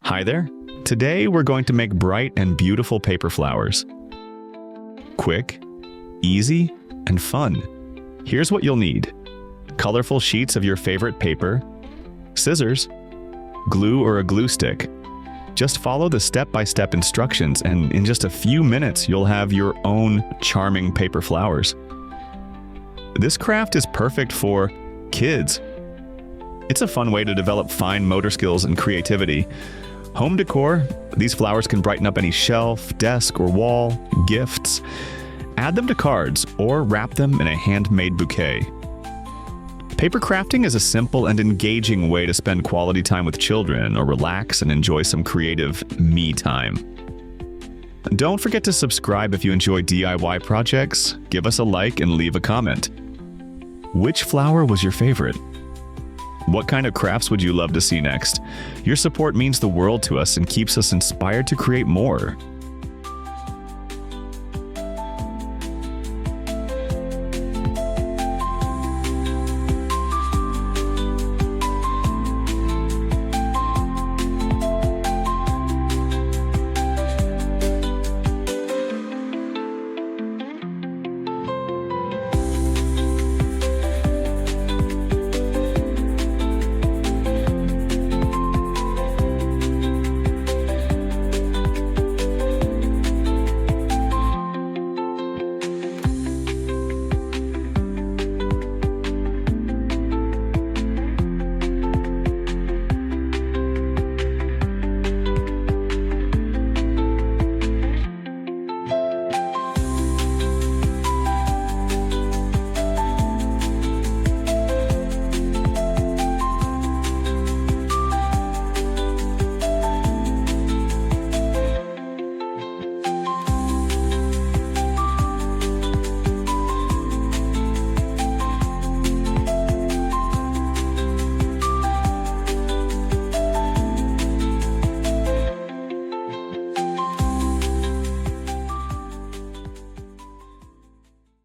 Hi there. Today we're going to make bright and beautiful paper flowers. Quick, easy, and fun. Here's what you'll need. Colorful sheets of your favorite paper, scissors, glue or a glue stick. Just follow the step-by-step instructions and in just a few minutes you'll have your own charming paper flowers. This craft is perfect for kids. It's a fun way to develop fine motor skills and creativity. Home decor, these flowers can brighten up any shelf, desk, or wall, gifts. Add them to cards or wrap them in a handmade bouquet. Paper crafting is a simple and engaging way to spend quality time with children or relax and enjoy some creative me time. Don't forget to subscribe if you enjoy DIY projects, give us a like and leave a comment. Which flower was your favorite? What kind of crafts would you love to see next? Your support means the world to us and keeps us inspired to create more.